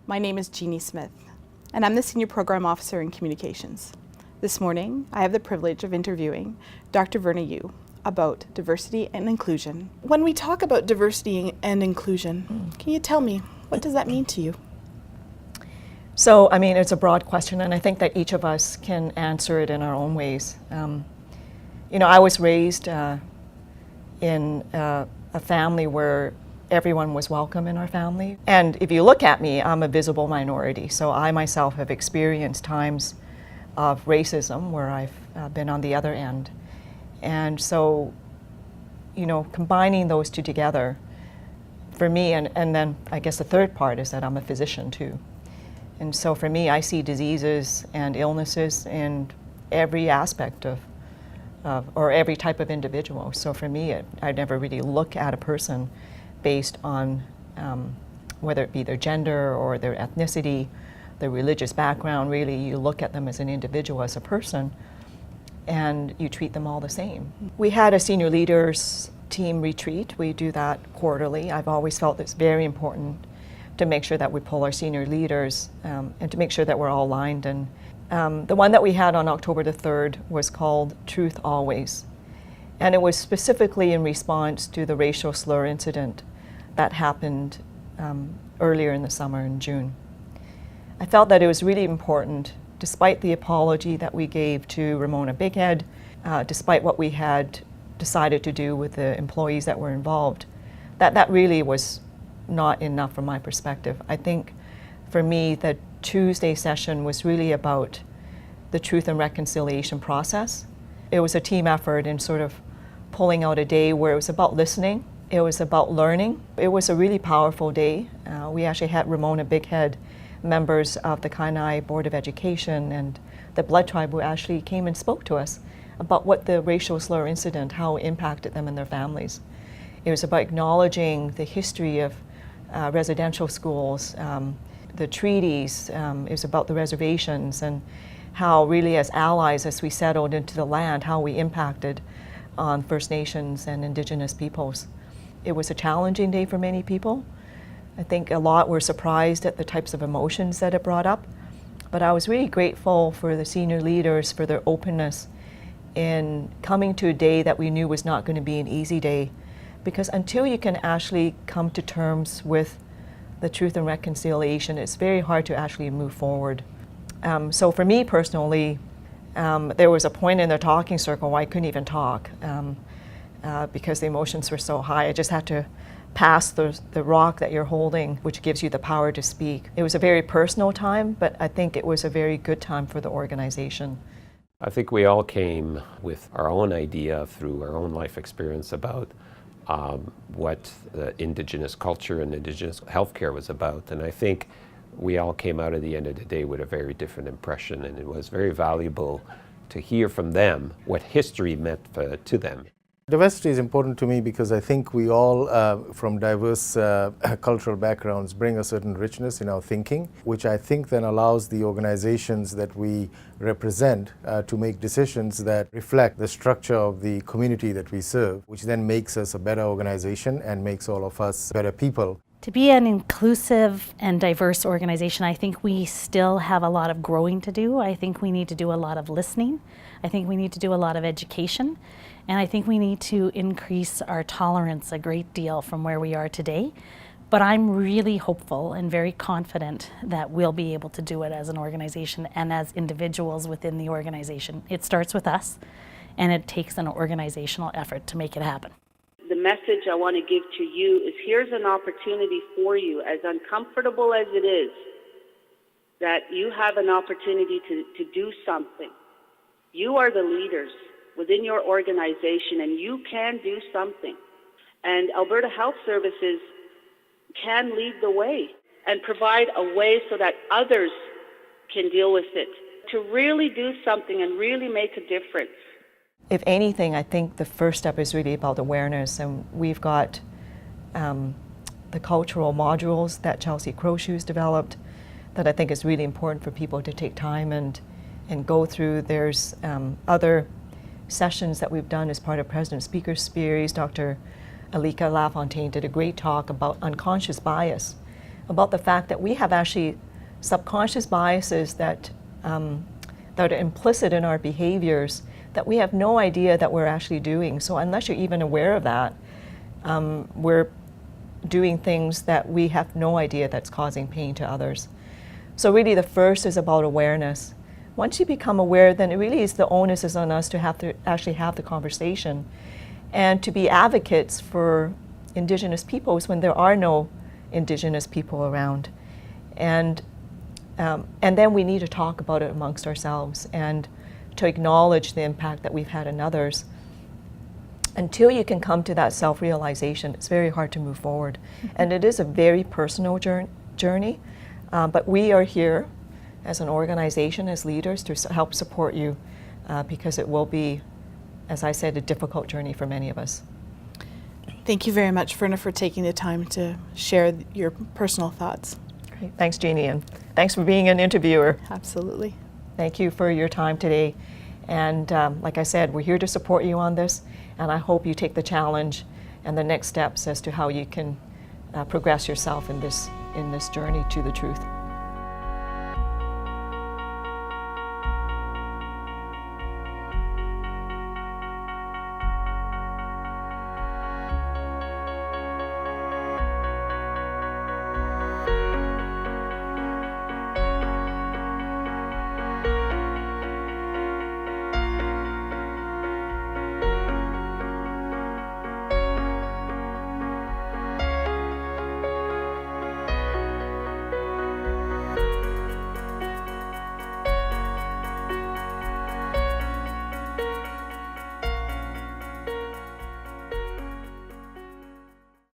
My name is Jeannie Smith, and I'm the Senior Program Officer in Communications. This morning, I have the privilege of interviewing Dr. Verna Yu about diversity and inclusion. When we talk about diversity and inclusion, can you tell me, what does that mean to you? So, I mean, it's a broad question, and I think that each of us can answer it in our own ways. I was raised in a family where everyone was welcome in our family. And if you look at me, I'm a visible minority. So I myself have experienced times of racism where I've been on the other end. And so, combining those two together, for me, and then I guess the third part is that I'm a physician too. And so for me, I see diseases and illnesses in every aspect or every type of individual. So for me, I never really look at a person based on whether it be their gender or their ethnicity, their religious background. Really, you look at them as an individual, as a person, and you treat them all the same. We had a senior leaders team retreat. We do that quarterly. I've always felt it's very important to make sure that we pull our senior leaders and to make sure that we're all aligned. And the one that we had on October the 3rd was called Truth Always. And it was specifically in response to the racial slur incident that happened earlier in the summer in June. I felt that it was really important, despite the apology that we gave to Ramona Bighead, despite what we had decided to do with the employees that were involved, that really was not enough from my perspective. I think for me, the Tuesday session was really about the truth and reconciliation process. It was a team effort in sort of pulling out a day where it was about listening. It was about learning. It was a really powerful day. We actually had Ramona Bighead, members of the Kainai Board of Education and the Blood Tribe, who actually came and spoke to us about what the racial slur incident, how it impacted them and their families. It was about acknowledging the history of residential schools, the treaties. It was about the reservations and how really as allies, as we settled into the land, how we impacted on First Nations and Indigenous peoples. It was a challenging day for many people. I think a lot were surprised at the types of emotions that it brought up, but I was really grateful for the senior leaders for their openness in coming to a day that we knew was not going to be an easy day, because until you can actually come to terms with the truth and reconciliation, it's very hard to actually move forward. So for me personally, there was a point in the talking circle where I couldn't even talk because the emotions were so high. I just had to pass the rock that you're holding, which gives you the power to speak. It was a very personal time, but I think it was a very good time for the organization. I think we all came with our own idea through our own life experience about what the Indigenous culture and Indigenous healthcare was about. And I think we all came out at the end of the day with a very different impression, and it was very valuable to hear from them what history meant to them. Diversity is important to me because I think we all, from diverse cultural backgrounds, bring a certain richness in our thinking, which I think then allows the organizations that we represent to make decisions that reflect the structure of the community that we serve, which then makes us a better organization and makes all of us better people. To be an inclusive and diverse organization, I think we still have a lot of growing to do. I think we need to do a lot of listening. I think we need to do a lot of education. And I think we need to increase our tolerance a great deal from where we are today. But I'm really hopeful and very confident that we'll be able to do it as an organization and as individuals within the organization. It starts with us, and it takes an organizational effort to make it happen. The message I want to give to you is here's an opportunity for you, as uncomfortable as it is, that you have an opportunity to do something. You are the leaders within your organization, and you can do something. And Alberta Health Services can lead the way and provide a way so that others can deal with it, to really do something and really make a difference. If anything, I think the first step is really about awareness, and we've got the cultural modules that Chelsea Crowshoe's developed that I think is really important for people to take time and go through. There's other sessions that we've done as part of President Speaker Series. Dr. Alika Lafontaine did a great talk about unconscious bias, about the fact that we have actually subconscious biases that are implicit in our behaviors that we have no idea that we're actually doing. So unless you're even aware of that, we're doing things that we have no idea that's causing pain to others. So really the first is about awareness. Once you become aware, then it really is the onus is on us to actually have the conversation and to be advocates for Indigenous peoples when there are no Indigenous people around. And then we need to talk about it amongst ourselves and to acknowledge the impact that we've had on others. Until you can come to that self-realization, it's very hard to move forward. And it is a very personal journey, but we are here as an organization, as leaders, to help support you because it will be, as I said, a difficult journey for many of us. Thank you very much, Verna, for taking the time to share your personal thoughts. Great. Thanks, Jeannie, and thanks for being an interviewer. Absolutely. Thank you for your time today. And like I said, we're here to support you on this, and I hope you take the challenge and the next steps as to how you can progress yourself in this journey to the truth.